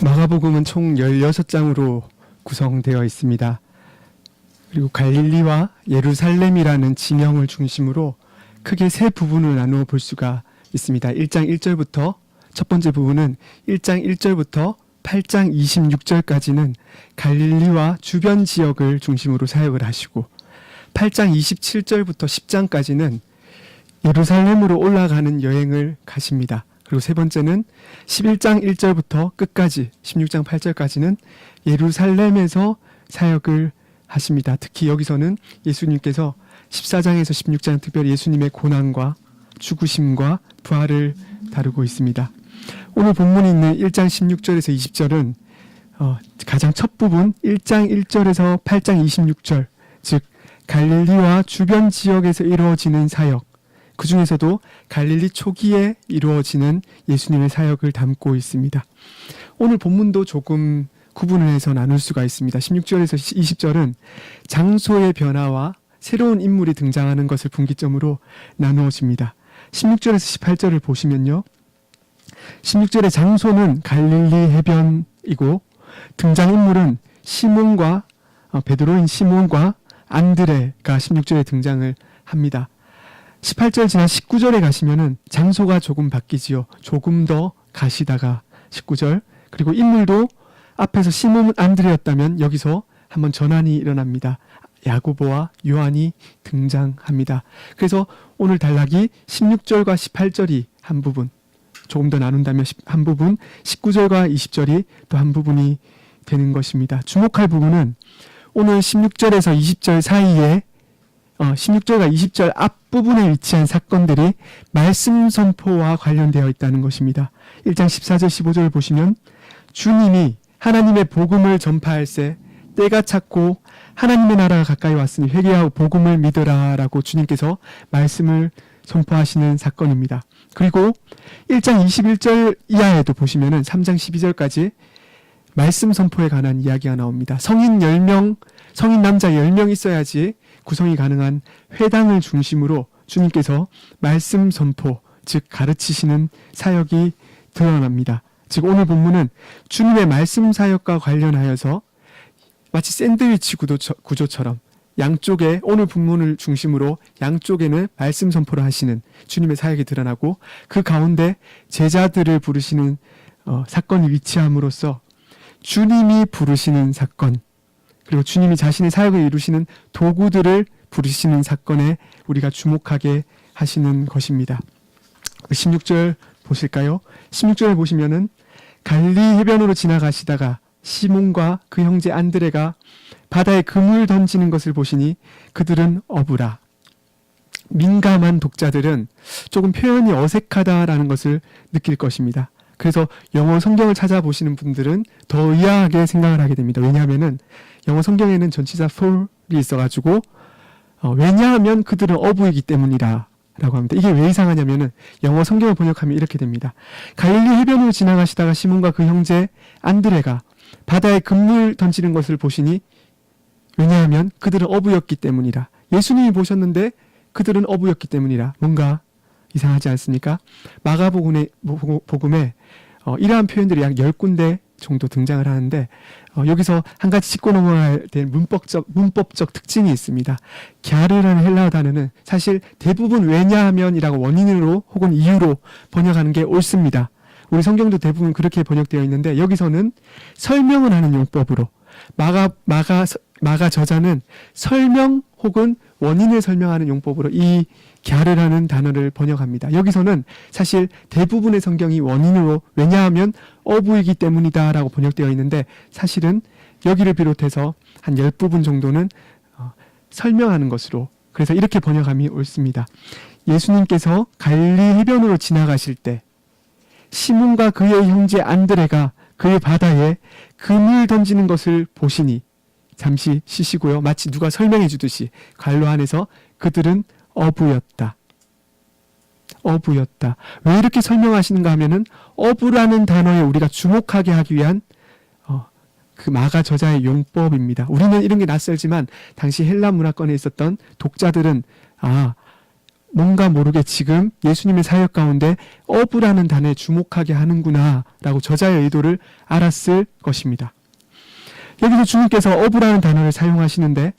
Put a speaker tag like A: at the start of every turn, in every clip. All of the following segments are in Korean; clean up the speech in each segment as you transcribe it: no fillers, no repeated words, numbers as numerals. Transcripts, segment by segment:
A: 마가복음은 총 16장으로 구성되어 있습니다. 그리고 갈릴리와 예루살렘이라는 지명을 중심으로 크게 세 부분을 나누어 볼 수가 있습니다. 1장 1절부터 첫 번째 부분은 1장 1절부터 8장 26절까지는 갈릴리와 주변 지역을 중심으로 사역을 하시고 8장 27절부터 10장까지는 예루살렘으로 올라가는 여행을 가십니다. 그리고 세 번째는 11장 1절부터 끝까지 16장 8절까지는 예루살렘에서 사역을 하십니다. 특히 여기서는 예수님께서 14장에서 16장 특별히 예수님의 고난과 죽으심과 부활을 다루고 있습니다. 오늘 본문에 있는 1장 16절에서 20절은 가장 첫 부분 1장 1절에서 8장 26절, 즉 갈릴리와 주변 지역에서 이루어지는 사역, 그 중에서도 갈릴리 초기에 이루어지는 예수님의 사역을 담고 있습니다. 오늘 본문도 조금 구분을 해서 나눌 수가 있습니다. 16절에서 20절은 장소의 변화와 새로운 인물이 등장하는 것을 분기점으로 나누어집니다. 16절에서 18절을 보시면요. 16절의 장소는 갈릴리 해변이고 등장인물은 시몬과 베드로인 시몬과 안드레가 16절에 등장을 합니다. 18절 지나 19절에 가시면은 장소가 조금 바뀌지요. 조금 더 가시다가 19절, 그리고 인물도 앞에서 시몬 안드레였다면 여기서 한번 전환이 일어납니다. 야고보와 요한이 등장합니다. 그래서 오늘 단락이 16절과 18절이 한 부분, 조금 더 나눈다면 한 부분, 19절과 20절이 또 한 부분이 되는 것입니다. 주목할 부분은 오늘 16절에서 20절 사이에 16절과 20절 앞부분에 위치한 사건들이 말씀 선포와 관련되어 있다는 것입니다. 1장 14절 15절을 보시면 주님이 하나님의 복음을 전파할세 때가 찼고 하나님의 나라가 가까이 왔으니 회개하고 복음을 믿으라 라고 주님께서 말씀을 선포하시는 사건입니다. 그리고 1장 21절 이하에도 보시면은 3장 12절까지 말씀 선포에 관한 이야기가 나옵니다. 성인 남자 10명 있어야지 구성이 가능한 회당을 중심으로 주님께서 말씀 선포, 즉 가르치시는 사역이 드러납니다. 즉 오늘 본문은 주님의 말씀 사역과 관련하여서 마치 샌드위치 구조처럼 양쪽에 오늘 본문을 중심으로 양쪽에는 말씀 선포를 하시는 주님의 사역이 드러나고 그 가운데 제자들을 부르시는 사건이 위치함으로써 주님이 부르시는 사건, 그리고 주님이 자신의 사역을 이루시는 도구들을 부르시는 사건에 우리가 주목하게 하시는 것입니다. 16절 보실까요? 16절을 보시면은 갈릴리 해변으로 지나가시다가 시몬과 그 형제 안드레가 바다에 그물 던지는 것을 보시니 그들은 어부라. 민감한 독자들은 조금 표현이 어색하다라는 것을 느낄 것입니다. 그래서 영어 성경을 찾아보시는 분들은 더 의아하게 생각을 하게 됩니다. 왜냐하면은 영어 성경에는 전치사 for이 있어가지고 왜냐하면 그들은 어부이기 때문이라 라고 합니다. 이게 왜 이상하냐면은 영어 성경을 번역하면 이렇게 됩니다. 갈릴리 해변으로 지나가시다가 시몬과 그 형제 안드레가 바다에 그물 던지는 것을 보시니 왜냐하면 그들은 어부였기 때문이라. 예수님이 보셨는데 그들은 어부였기 때문이라. 뭔가 이상하지 않습니까? 마가복음에 이러한 표현들이 약 10군데 정도 등장을 하는데 여기서 한 가지 짚고 넘어가야 될 문법적 특징이 있습니다. 갸르라는 헬라어 단어는 사실 대부분 왜냐하면이라고 원인으로 혹은 이유로 번역하는 게 옳습니다. 우리 성경도 대부분 그렇게 번역되어 있는데 여기서는 설명을 하는 용법으로 마가 저자는 설명 혹은 원인을 설명하는 용법으로 이 갸르라는 단어를 번역합니다. 여기서는 사실 대부분의 성경이 원인으로 왜냐하면 어부이기 때문이다 라고 번역되어 있는데 사실은 여기를 비롯해서 한 10부분 정도는 설명하는 것으로, 그래서 이렇게 번역함이 옳습니다. 예수님께서 갈릴리 해변으로 지나가실 때 시몬과 그의 형제 안드레가 그의 바다에 그물 던지는 것을 보시니 잠시 쉬시고요. 마치 누가 설명해 주듯이 관로 안에서 그들은 어부였다. 왜 이렇게 설명하시는가 하면은 어부라는 단어에 우리가 주목하게 하기 위한 그 마가 저자의 용법입니다. 우리는 이런 게 낯설지만 당시 헬라 문화권에 있었던 독자들은 뭔가 모르게 지금 예수님의 사역 가운데 어부라는 단어에 주목하게 하는구나 라고 저자의 의도를 알았을 것입니다. 여기서 주님께서 어부라는 단어를 사용하시는데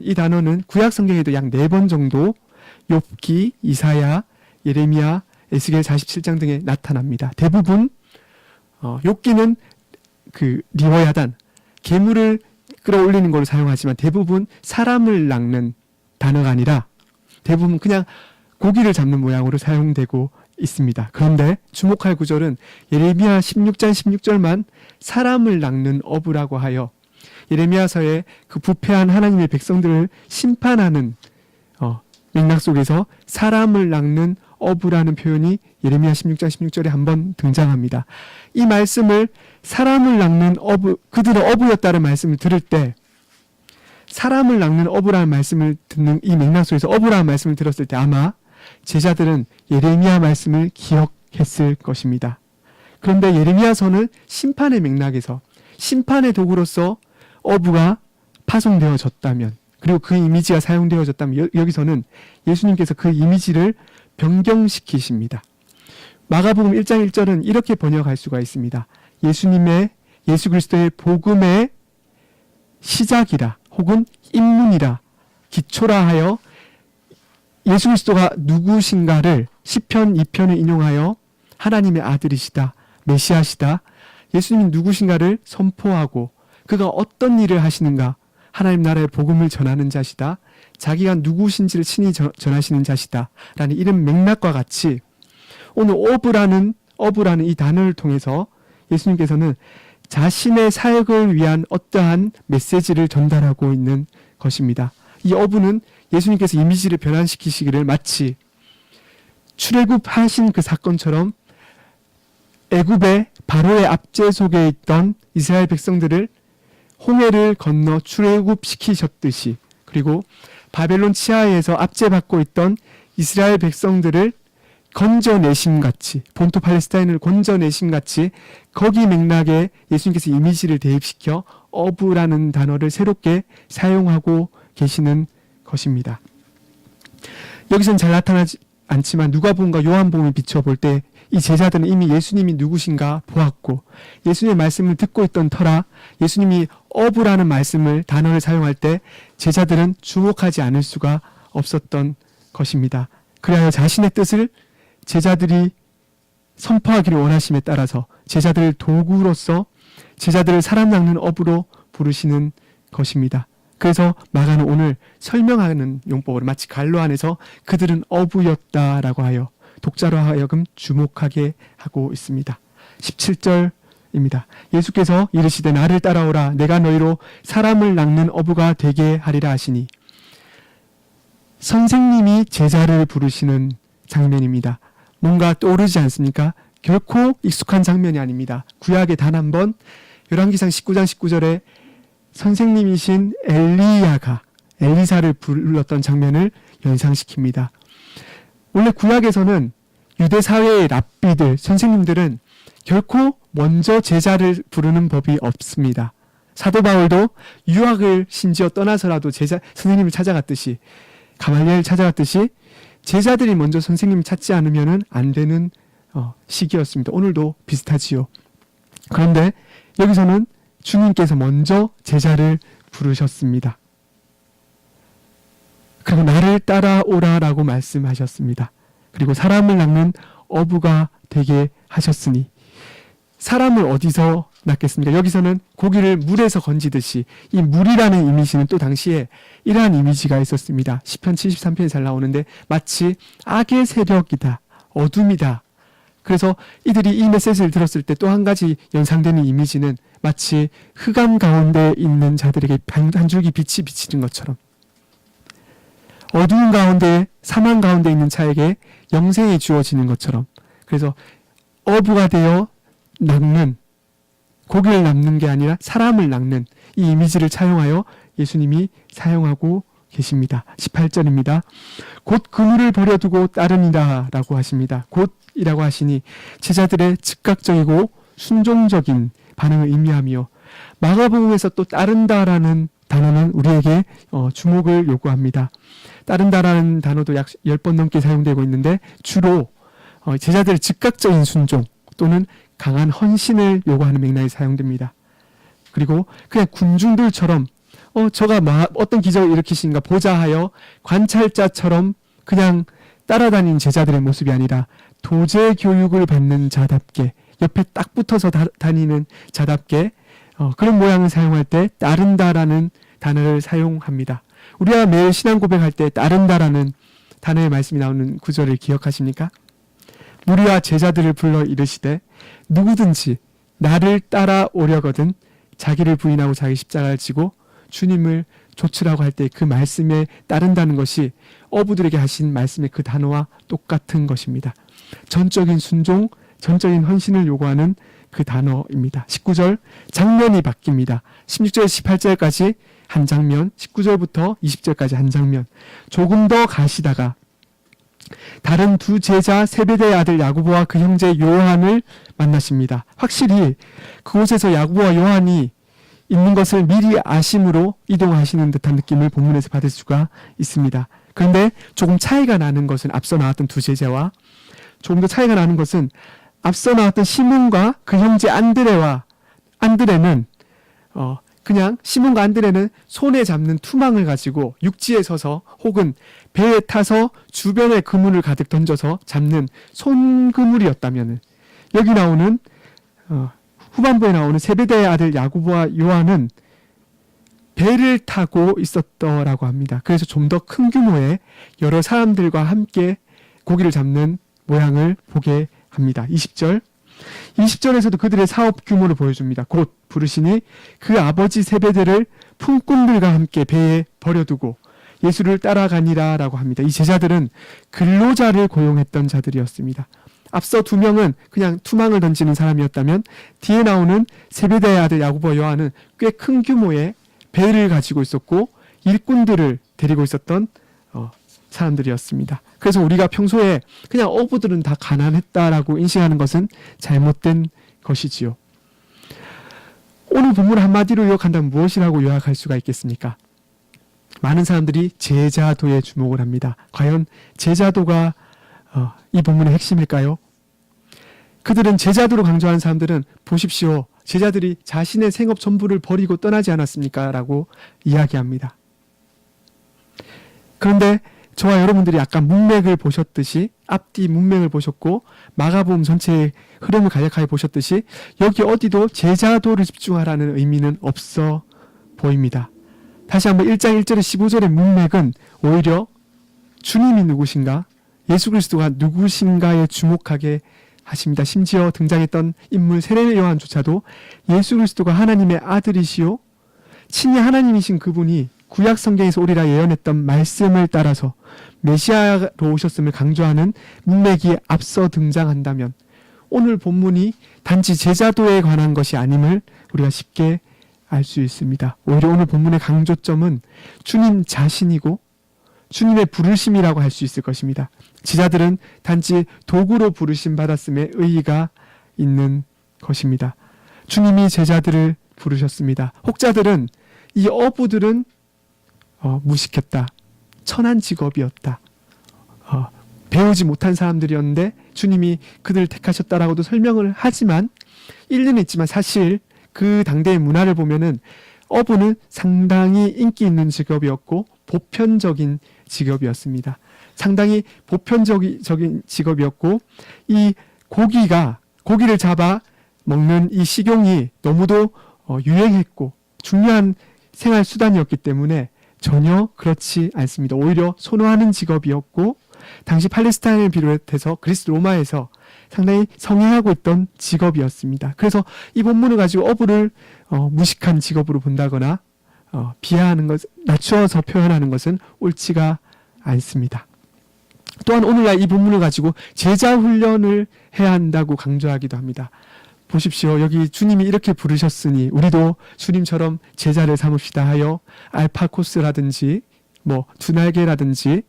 A: 이 단어는 구약 성경에도 약 4번 정도 욥기, 이사야, 예레미야, 에스겔 47장 등에 나타납니다. 대부분 욥기는 그 리워야단, 괴물을 끌어올리는 걸로 사용하지만 대부분 사람을 낚는 단어가 아니라 대부분 그냥 고기를 잡는 모양으로 사용되고 있습니다. 그런데 주목할 구절은 예레미야 16장 16절만 사람을 낚는 어부라고 하여 예레미야서의 그 부패한 하나님의 백성들을 심판하는 맥락 속에서 사람을 낚는 어부라는 표현이 예레미야 16장 16절에 한번 등장합니다. 이 말씀을 사람을 낚는 어부, 그들은 어부였다는 말씀을 들을 때 사람을 낚는 어부라는 말씀을 듣는 이 맥락 속에서 어부라는 말씀을 들었을 때 아마 제자들은 예레미야 말씀을 기억했을 것입니다. 그런데 예레미야서는 심판의 맥락에서 심판의 도구로서 어부가 파송되어졌다면 그리고 그 이미지가 사용되어졌다면 여기서는 예수님께서 그 이미지를 변경시키십니다. 마가복음 1장 1절은 이렇게 번역할 수가 있습니다. 예수 그리스도의 복음의 시작이라 혹은 입문이라 기초라 하여 예수 그리스도가 누구신가를 시편 2편을 인용하여 하나님의 아들이시다, 메시아시다, 예수님이 누구신가를 선포하고 그가 어떤 일을 하시는가, 하나님 나라의 복음을 전하는 자시다, 자기가 누구신지를 친히 전하시는 자시다 라는 이런 맥락과 같이 오늘 어부라는 이 단어를 통해서 예수님께서는 자신의 사역을 위한 어떠한 메시지를 전달하고 있는 것입니다. 이 어부는 예수님께서 이미지를 변환시키시기를 마치 출애굽하신 그 사건처럼 애굽의 바로의 압제 속에 있던 이스라엘 백성들을 홍해를 건너 출애굽시키셨듯이 그리고 바벨론 치하에서 압제받고 있던 이스라엘 백성들을 건져내심같이 본토 팔레스타인을 건져내심같이 거기 맥락에 예수님께서 이미지를 대입시켜 어부라는 단어를 새롭게 사용하고 계시는 것입니다. 여기서는 잘 나타나지 않지만 누가복음과 요한복음을 비춰볼 때 이 제자들은 이미 예수님이 누구신가 보았고 예수님의 말씀을 듣고 있던 터라 예수님이 어부라는 단어를 사용할 때 제자들은 주목하지 않을 수가 없었던 것입니다. 그래야 자신의 뜻을 제자들이 선포하기를 원하심에 따라서 제자들을 도구로서 제자들을 사람 낚는 어부로 부르시는 것입니다. 그래서 마가는 오늘 설명하는 용법으로 마치 갈로 안에서 그들은 어부였다라고 하여 독자로 하여금 주목하게 하고 있습니다. 17절입니다. 예수께서 이르시되 나를 따라오라 내가 너희로 사람을 낚는 어부가 되게 하리라 하시니 선생님이 제자를 부르시는 장면입니다. 뭔가 떠오르지 않습니까? 결코 익숙한 장면이 아닙니다. 구약에 단 한 번 열왕기상 19장 19절에 선생님이신 엘리야가 엘리사를 불렀던 장면을 연상시킵니다. 원래 구약에서는 유대 사회의 랍비들, 선생님들은 결코 먼저 제자를 부르는 법이 없습니다. 사도 바울도 유학을 심지어 떠나서라도 선생님을 찾아갔듯이 가말리엘을 찾아갔듯이 제자들이 먼저 선생님을 찾지 않으면 안 되는 시기였습니다. 오늘도 비슷하지요. 그런데 여기서는 주님께서 먼저 제자를 부르셨습니다. 그리고 나를 따라오라라고 말씀하셨습니다. 그리고 사람을 낚는 어부가 되게 하셨으니 사람을 어디서 낚겠습니까? 여기서는 고기를 물에서 건지듯이 이 물이라는 이미지는 또 당시에 이러한 이미지가 있었습니다. 시편 73편에 잘 나오는데 마치 악의 세력이다, 어둠이다. 그래서 이들이 이 메시지를 들었을 때 또 한 가지 연상되는 이미지는 마치 흑암 가운데 있는 자들에게 한 줄기 빛이 비치는 것처럼 어두운 가운데 사망 가운데 있는 자에게 영생이 주어지는 것처럼 그래서 어부가 되어 낚는 고기를 낚는 게 아니라 사람을 낚는 이 이미지를 차용하여 예수님이 사용하고 계십니다. 18절입니다. 곧 그물을 버려두고 따르니라 라고 하십니다. 곧이라고 하시니 제자들의 즉각적이고 순종적인 반응을 의미하며 마가복음에서 또 따른다라는 단어는 우리에게 주목을 요구합니다. 따른다라는 단어도 약 10번 넘게 사용되고 있는데 주로 제자들의 즉각적인 순종 또는 강한 헌신을 요구하는 맥락이 사용됩니다. 그리고 그냥 군중들처럼 저가 어떤 기적을 일으키신가 보자 하여 관찰자처럼 그냥 따라다니는 제자들의 모습이 아니라 도제 교육을 받는 자답게 옆에 딱 붙어서 다니는 자답게 그런 모양을 사용할 때 따른다라는 단어를 사용합니다. 우리가 매일 신앙 고백할 때 따른다라는 단어의 말씀이 나오는 구절을 기억하십니까? 무리와 제자들을 불러 이르시되 누구든지 나를 따라오려거든 자기를 부인하고 자기 십자가를 지고 주님을 좇으라고 할 때 그 말씀에 따른다는 것이 어부들에게 하신 말씀의 그 단어와 똑같은 것입니다. 전적인 순종, 전적인 헌신을 요구하는 그 단어입니다. 19절 장면이 바뀝니다. 16절에서 18절까지 한 장면, 19절부터 20절까지 한 장면. 조금 더 가시다가 다른 두 제자 세베대의 아들 야고보와 그 형제 요한을 만나십니다. 확실히 그곳에서 야고보와 요한이 있는 것을 미리 아심으로 이동하시는 듯한 느낌을 본문에서 받을 수가 있습니다. 그런데 조금 차이가 나는 것은 앞서 나왔던 두 제자와 조금 더 차이가 나는 것은 앞서 나왔던 시몬과 그 형제 안드레는 그냥 시몬과 안드레는 손에 잡는 투망을 가지고 육지에 서서 혹은 배에 타서 주변에 그물을 가득 던져서 잡는 손그물이었다면 여기 나오는 후반부에 나오는 세베대의 아들 야고보와 요한은 배를 타고 있었더라고 합니다. 그래서 좀 더 큰 규모의 여러 사람들과 함께 고기를 잡는 모양을 보게 합니다. 20절에서도 그들의 사업 규모를 보여줍니다. 곧 부르시니 그 아버지 세베대를 품꾼들과 함께 배에 버려두고 예수를 따라가니라 라고 합니다. 이 제자들은 근로자를 고용했던 자들이었습니다. 앞서 두 명은 그냥 투망을 던지는 사람이었다면 뒤에 나오는 세베대의 아들 야고보와 요한은 꽤 큰 규모의 배를 가지고 있었고 일꾼들을 데리고 있었던 사람들이었습니다. 그래서 우리가 평소에 그냥 어부들은 다 가난했다라고 인식하는 것은 잘못된 것이지요. 오늘 본문을 한마디로 요약한다면 무엇이라고 요약할 수가 있겠습니까? 많은 사람들이 제자도에 주목을 합니다. 과연 제자도가 이 본문의 핵심일까요? 그들은 제자도로 강조하는 사람들은 보십시오. 제자들이 자신의 생업 전부를 버리고 떠나지 않았습니까? 라고 이야기합니다. 그런데 저와 여러분들이 약간 문맥을 보셨듯이 앞뒤 문맥을 보셨고 마가복음 전체의 흐름을 간략하게 보셨듯이 여기 어디도 제자도를 집중하라는 의미는 없어 보입니다. 다시 한번 1장 1절에 15절의 문맥은 오히려 주님이 누구신가? 예수 그리스도가 누구신가에 주목하게 하십니다. 심지어 등장했던 인물 세례 요한조차도 예수 그리스도가 하나님의 아들이시요 친히 하나님이신 그분이 구약 성경에서 오리라 예언했던 말씀을 따라서 메시아로 오셨음을 강조하는 문맥이 앞서 등장한다면 오늘 본문이 단지 제자도에 관한 것이 아님을 우리가 쉽게 알 수 있습니다. 오히려 오늘 본문의 강조점은 주님 자신이고 주님의 부르심이라고 할 수 있을 것입니다. 제자들은 단지 도구로 부르심 받았음에 의의가 있는 것입니다. 주님이 제자들을 부르셨습니다. 혹자들은 이 어부들은 무식했다. 천한 직업이었다. 배우지 못한 사람들이었는데 주님이 그들을 택하셨다라고도 설명을 하지만 일리는 있지만 사실 그 당대의 문화를 보면은 어부는 상당히 인기 있는 직업이었고 보편적인 직업이었습니다. 상당히 보편적인 직업이었고 이 고기를 잡아 먹는 이 식용이 너무도 유행했고 중요한 생활 수단이었기 때문에 전혀 그렇지 않습니다. 오히려 선호하는 직업이었고 당시 팔레스타인을 비롯해서 그리스 로마에서 상당히 성행하고 있던 직업이었습니다. 그래서 이 본문을 가지고 어부를 무식한 직업으로 본다거나 비하하는 것, 낮추어서 표현하는 것은 옳지가 않습니다. 또한 오늘날 이 본문을 가지고 제자 훈련을 해야 한다고 강조하기도 합니다. 보십시오. 여기 주님이 이렇게 부르셨으니 우리도 주님처럼 제자를 삼읍시다 하여 알파코스라든지 두날개라든지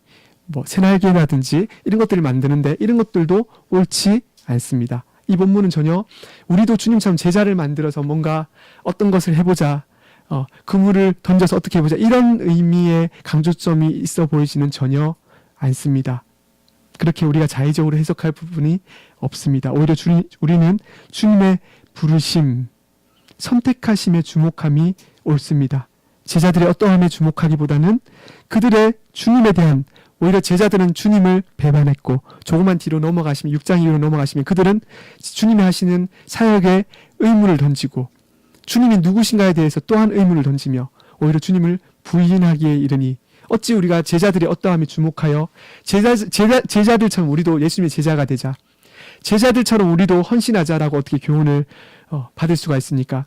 A: 새날개라든지 이런 것들을 만드는데 이런 것들도 옳지 않습니다. 이 본문은 전혀 우리도 주님처럼 제자를 만들어서 뭔가 어떤 것을 해보자 그물을 던져서 어떻게 해보자 이런 의미의 강조점이 있어 보이지는 전혀 않습니다. 그렇게 우리가 자의적으로 해석할 부분이 없습니다. 오히려 우리는 주님의 부르심, 선택하심에 주목함이 옳습니다. 제자들의 어떠함에 주목하기보다는 그들의 주님에 대한, 오히려 제자들은 주님을 배반했고 조금만 뒤로 넘어가시면 6장 이후로 넘어가시면 그들은 주님이 하시는 사역에 의문을 던지고 주님이 누구신가에 대해서 또한 의문을 던지며 오히려 주님을 부인하기에 이르니 어찌 우리가 제자들이 어떠함에 주목하여 제자들처럼 우리도 예수님의 제자가 되자, 제자들처럼 우리도 헌신하자라고 어떻게 교훈을 받을 수가 있습니까?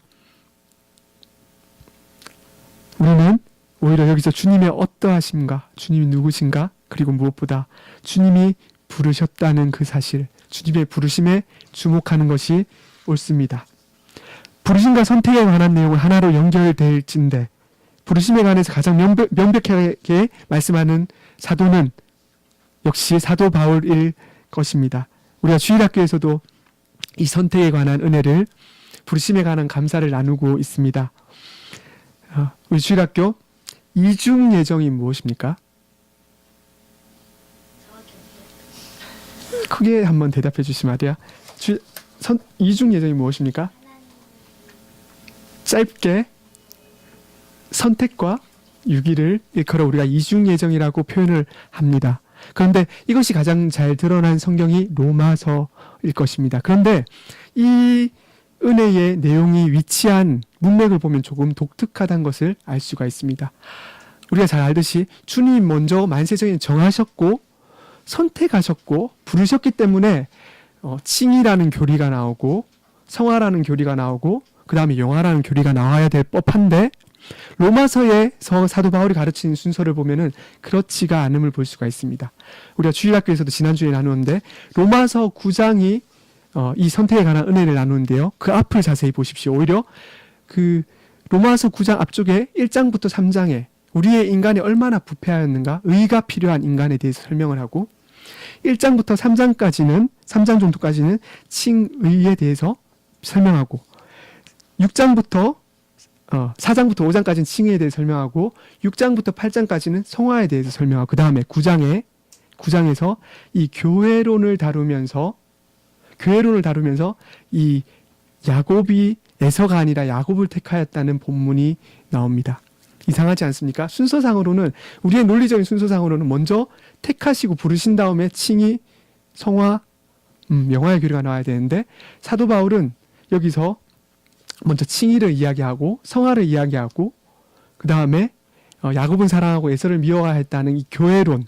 A: 우리는 오히려 여기서 주님의 어떠하심과 주님이 누구신가, 그리고 무엇보다 주님이 부르셨다는 그 사실, 주님의 부르심에 주목하는 것이 옳습니다. 부르심과 선택에 관한 내용은 하나로 연결될진데 부르심에 관해서 가장 명백하게 말씀하는 사도는 역시 사도 바울일 것입니다. 우리가 주일학교에서도 이 선택에 관한 은혜를, 부르심에 관한 감사를 나누고 있습니다. 우리 주일학교 이중 예정이 무엇입니까? 크게 한번 대답해 주시면 돼요. 이중 예정이 무엇입니까? 짧게 선택과 유기를 일컬어 우리가 이중 예정이라고 표현을 합니다. 그런데 이것이 가장 잘 드러난 성경이 로마서일 것입니다. 그런데 이 은혜의 내용이 위치한 문맥을 보면 조금 독특하다는 것을 알 수가 있습니다. 우리가 잘 알듯이 주님 먼저 만세전에 정하셨고 선택하셨고 부르셨기 때문에 칭이라는 교리가 나오고 성화라는 교리가 나오고 그 다음에 영화라는 교리가 나와야 될 법한데 로마서에서 사도 바울이 가르치는 순서를 보면은 그렇지가 않음을 볼 수가 있습니다. 우리가 주일학교에서도 지난주에 나누었는데 로마서 9장이 이 선택에 관한 은혜를 나누는데요. 그 앞을 자세히 보십시오. 오히려 그 로마서 9장 앞쪽에 1장부터 3장에 우리의 인간이 얼마나 부패하였는가, 의가 필요한 인간에 대해서 설명을 하고 1장부터 3장까지는 3장 정도까지는 칭의에 대해서 설명하고 6장부터 4장부터 5장까지는 칭의에 대해서 설명하고 6장부터 8장까지는 성화에 대해서 설명하고 그 다음에 9장에서 이 교회론을 다루면서 이 야곱이 에서가 아니라 야곱을 택하였다는 본문이 나옵니다. 이상하지 않습니까? 순서상으로는, 우리의 논리적인 순서상으로는 먼저 택하시고 부르신 다음에 칭의, 성화, 영화의 교리가 나와야 되는데 사도 바울은 여기서 먼저 칭의를 이야기하고 성화를 이야기하고 그 다음에 야곱은 사랑하고 에서를 미워하였다는 이 교회론,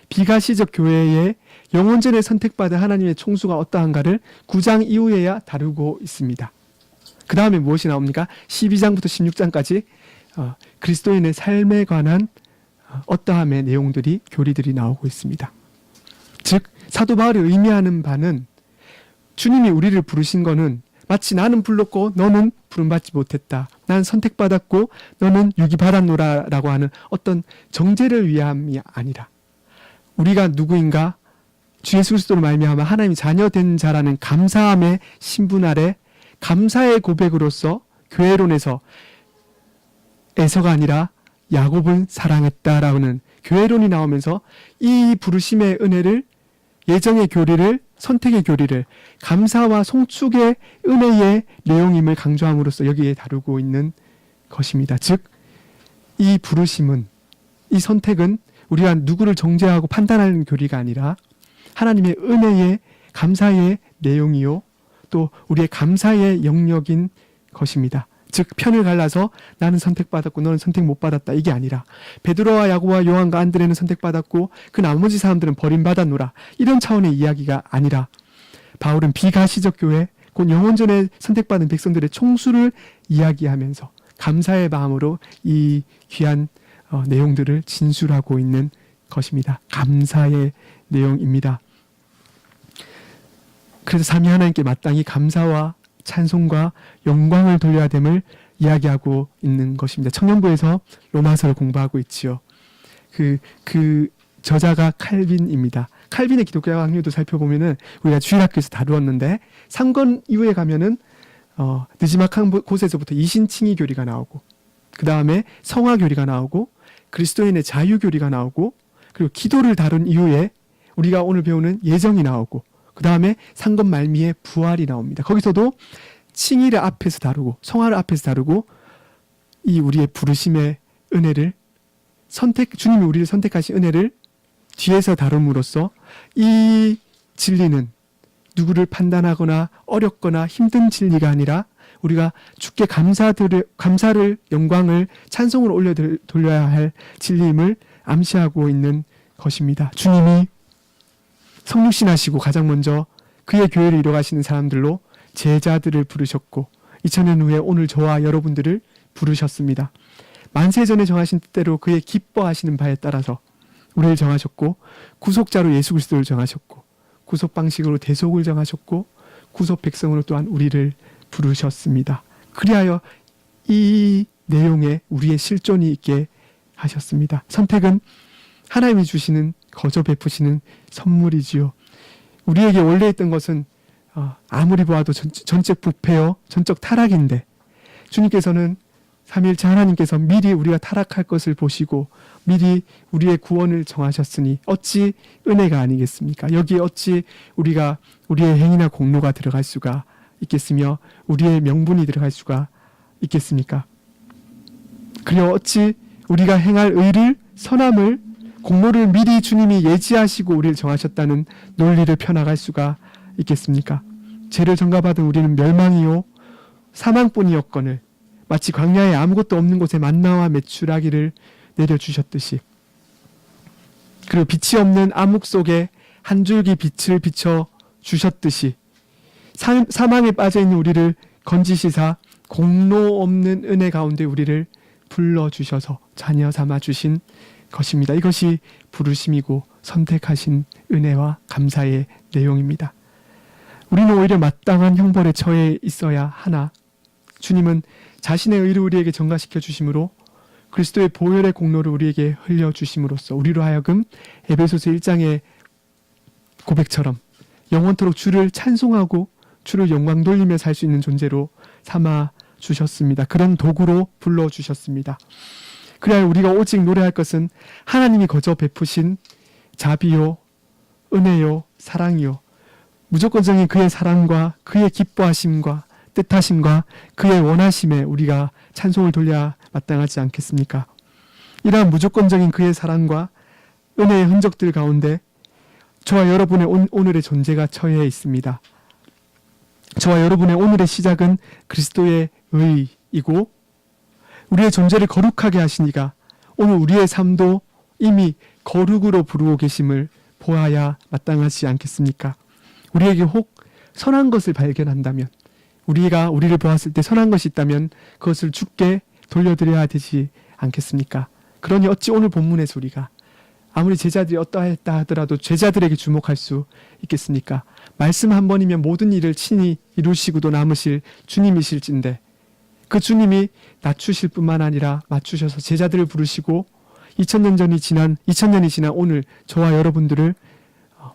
A: 비가시적 교회의 영원전에 선택받은 하나님의 총수가 어떠한가를 9장 이후에야 다루고 있습니다. 그 다음에 무엇이 나옵니까? 12장부터 16장까지 그리스도인의 삶에 관한 어떠함의 내용들이, 교리들이 나오고 있습니다. 즉 사도 바울이 의미하는 바는 주님이 우리를 부르신 거는 마치 나는 불렀고 너는 부름받지 못했다, 난 선택받았고 너는 유기받았노라 라고 하는 어떤 정죄를 위함이 아니라 우리가 누구인가, 주 예수 그리스도로 말미암아 하나님의 자녀된 자라는 감사함의 신분 아래 감사의 고백으로서 교회론에서 에서가 아니라 야곱은 사랑했다라는 교회론이 나오면서 이 부르심의 은혜를, 예정의 교리를, 선택의 교리를 감사와 송축의 은혜의 내용임을 강조함으로써 여기에 다루고 있는 것입니다. 즉 이 부르심은, 이 선택은 우리가 누구를 정죄하고 판단하는 교리가 아니라 하나님의 은혜의 감사의 내용이요 또 우리의 감사의 영역인 것입니다. 즉 편을 갈라서 나는 선택받았고 너는 선택 못 받았다, 이게 아니라 베드로와 야고보와 요한과 안드레는 선택받았고 그 나머지 사람들은 버림받았노라, 이런 차원의 이야기가 아니라 바울은 비가시적 교회, 곧 영원전에 선택받은 백성들의 총수를 이야기하면서 감사의 마음으로 이 귀한 내용들을 진술하고 있는 것입니다. 감사의 내용입니다. 그래서 삼위 하나님께 마땅히 감사와 찬송과 영광을 돌려야 됨을 이야기하고 있는 것입니다. 청년부에서 로마서를 공부하고 있지요. 그 저자가 칼빈입니다. 칼빈의 기독교 학류도 살펴보면은 우리가 주일학교에서 다루었는데 3권 이후에 가면은 느지막한 곳에서부터 이신칭의 교리가 나오고 그 다음에 성화교리가 나오고 그리스도인의 자유교리가 나오고 그리고 기도를 다룬 이후에 우리가 오늘 배우는 예정이 나오고 그 다음에 상급 말미에 부활이 나옵니다. 거기서도 칭의를 앞에서 다루고 성화를 앞에서 다루고 이 우리의 부르심의 은혜를 주님이 우리를 선택하신 은혜를 뒤에서 다룸으로써 이 진리는 누구를 판단하거나 어렵거나 힘든 진리가 아니라 우리가 주께 감사를 영광을 찬송으로 돌려야 할 진리임을 암시하고 있는 것입니다. 주님이 성육신하시고 가장 먼저 그의 교회를 이뤄가시는 사람들로 제자들을 부르셨고 2000년 후에 오늘 저와 여러분들을 부르셨습니다. 만세전에 정하신 뜻대로 그의 기뻐하시는 바에 따라서 우리를 정하셨고 구속자로 예수 그리스도를 정하셨고 구속 방식으로 대속을 정하셨고 구속 백성으로 또한 우리를 부르셨습니다. 그리하여 이 내용에 우리의 실존이 있게 하셨습니다. 선택은 하나님이 주시는 거저 베푸시는 선물이지요. 우리에게 원래 있던 것은 아무리 보아도 전적 부패요 전적 타락인데 주님께서는 삼위일체 하나님께서 미리 우리가 타락할 것을 보시고 미리 우리의 구원을 정하셨으니 어찌 은혜가 아니겠습니까? 여기에 어찌 우리가 우리의 행위나 공로가 들어갈 수가 있겠으며 우리의 명분이 들어갈 수가 있겠습니까? 그리고 어찌 우리가 행할 의를 선함을 공로를 미리 주님이 예지하시고 우리를 정하셨다는 논리를 펴나갈 수가 있겠습니까? 죄를 전가받은 우리는 멸망이요 사망뿐이었거늘 마치 광야에 아무것도 없는 곳에 만나와 메추라기를 내려주셨듯이 그리고 빛이 없는 암흑 속에 한 줄기 빛을 비춰 주셨듯이 사망에 빠져있는 우리를 건지시사 공로 없는 은혜 가운데 우리를 불러주셔서 자녀 삼아 주신 것입니다. 이것이 부르심이고 선택하신 은혜와 감사의 내용입니다. 우리는 오히려 마땅한 형벌에 처해 있어야 하나 주님은 자신의 의를 우리에게 전가시켜 주심으로 그리스도의 보혈의 공로를 우리에게 흘려주심으로써 우리로 하여금 에베소서 1장의 고백처럼 영원토록 주를 찬송하고 주를 영광 돌리며 살 수 있는 존재로 삼아 주셨습니다. 그런 도구로 불러주셨습니다. 그래야 우리가 오직 노래할 것은 하나님이 거저 베푸신 자비요 은혜요 사랑이요 무조건적인 그의 사랑과 그의 기뻐하심과 뜻하심과 그의 원하심에 우리가 찬송을 돌려야 마땅하지 않겠습니까? 이러한 무조건적인 그의 사랑과 은혜의 흔적들 가운데 저와 여러분의 오늘의 존재가 처해 있습니다. 저와 여러분의 오늘의 시작은 그리스도의 의이고 우리의 존재를 거룩하게 하신 이가 오늘 우리의 삶도 이미 거룩으로 부르고 계심을 보아야 마땅하지 않겠습니까? 우리에게 혹 선한 것을 발견한다면 우리가 우리를 보았을 때 선한 것이 있다면 그것을 주께 돌려드려야 되지 않겠습니까? 그러니 어찌 오늘 본문에서 우리가 아무리 제자들이 어떠했다 하더라도 제자들에게 주목할 수 있겠습니까? 말씀 한 번이면 모든 일을 친히 이루시고도 남으실 주님이실진데 그 주님이 낮추실 뿐만 아니라 맞추셔서 제자들을 부르시고 2000년이 지난 오늘 저와 여러분들을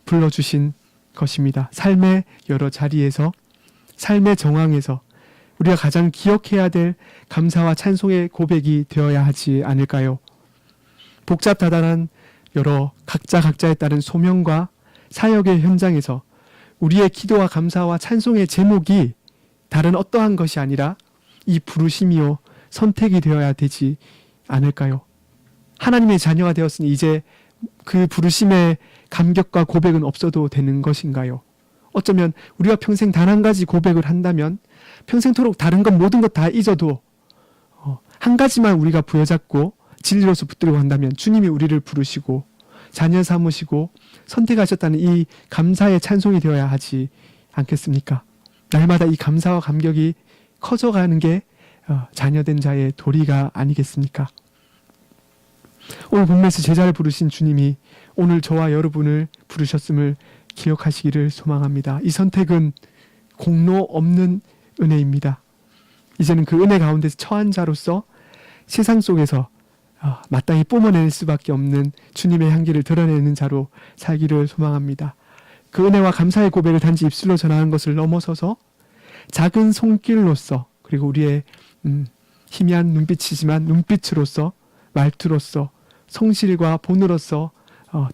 A: 불러주신 것입니다. 삶의 여러 자리에서 삶의 정황에서 우리가 가장 기억해야 될 감사와 찬송의 고백이 되어야 하지 않을까요? 복잡다단한 여러 각자에 따른 소명과 사역의 현장에서 우리의 기도와 감사와 찬송의 제목이 다른 어떠한 것이 아니라 이 부르심이요 선택이 되어야 되지 않을까요? 하나님의 자녀가 되었으니 이제 그 부르심의 감격과 고백은 없어도 되는 것인가요? 어쩌면 우리가 평생 단 한 가지 고백을 한다면 평생토록 다른 것 모든 것 다 잊어도 한 가지만 우리가 부여잡고 진리로서 붙들고 한다면 주님이 우리를 부르시고 자녀 삼으시고 선택하셨다는 이 감사의 찬송이 되어야 하지 않겠습니까? 날마다 이 감사와 감격이 커져가는 게 자녀된 자의 도리가 아니겠습니까? 오늘 본문에서 제자를 부르신 주님이 오늘 저와 여러분을 부르셨음을 기억하시기를 소망합니다. 이 선택은 공로 없는 은혜입니다. 이제는 그 은혜 가운데서 처한 자로서 세상 속에서 마땅히 뿜어낼 수밖에 없는 주님의 향기를 드러내는 자로 살기를 소망합니다. 그 은혜와 감사의 고백을 단지 입술로 전하는 것을 넘어서서 작은 손길로서 그리고 우리의 희미한 눈빛이지만 눈빛으로서, 말투로서, 성실과 본으로서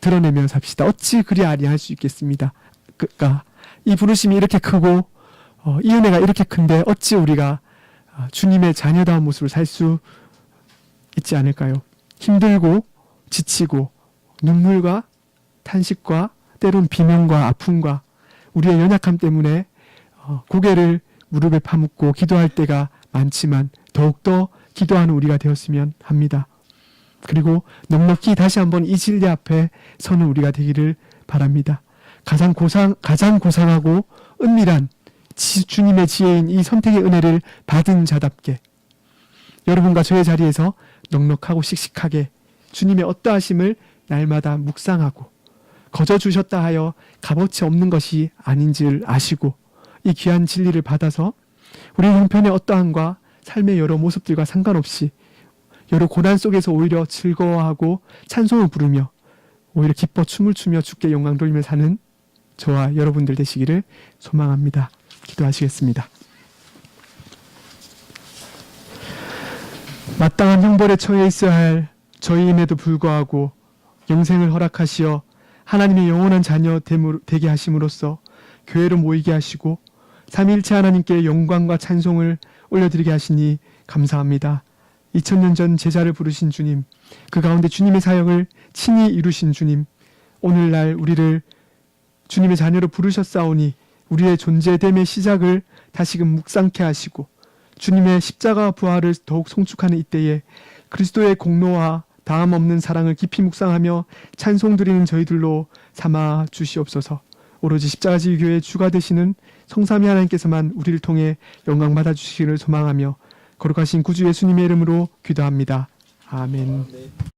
A: 드러내며 삽시다. 어찌 그리 아니할 수 있겠습니다. 그러니까 이 부르심이 이렇게 크고 이 은혜가 이렇게 큰데 어찌 우리가 주님의 자녀다운 모습을 살 수 있지 않을까요? 힘들고 지치고 눈물과 탄식과 때론 비명과 아픔과 우리의 연약함 때문에 고개를 무릎에 파묻고 기도할 때가 많지만 더욱더 기도하는 우리가 되었으면 합니다. 그리고 넉넉히 다시 한번 이 진리 앞에 서는 우리가 되기를 바랍니다. 가장 고상하고 은밀한 주님의 지혜인 이 선택의 은혜를 받은 자답게 여러분과 저의 자리에서 넉넉하고 씩씩하게 주님의 어떠하심을 날마다 묵상하고 거저 주셨다 하여 값어치 없는 것이 아닌 줄 아시고 이 귀한 진리를 받아서 우리 형편의 어떠함과 삶의 여러 모습들과 상관없이 여러 고난 속에서 오히려 즐거워하고 찬송을 부르며 오히려 기뻐 춤을 추며 주께 영광 돌리며 사는 저와 여러분들 되시기를 소망합니다. 기도하시겠습니다. 마땅한 형벌에 처해 있어야 할 저희임에도 불구하고 영생을 허락하시어 하나님의 영원한 자녀 되게 하심으로써 교회로 모이게 하시고 삼위일체 하나님께 영광과 찬송을 올려드리게 하시니 감사합니다. 2000년 전 제자를 부르신 주님, 그 가운데 주님의 사역을 친히 이루신 주님, 오늘날 우리를 주님의 자녀로 부르셨사오니 우리의 존재됨의 시작을 다시금 묵상케 하시고 주님의 십자가 부활을 더욱 송축하는 이때에 그리스도의 공로와 다함 없는 사랑을 깊이 묵상하며 찬송 드리는 저희들로 삼아 주시옵소서. 오로지 십자가지 교회의 주가 되시는 성삼위 하나님께서만 우리를 통해 영광 받아 주시기를 소망하며 거룩하신 구주 예수님의 이름으로 기도합니다. 아멘.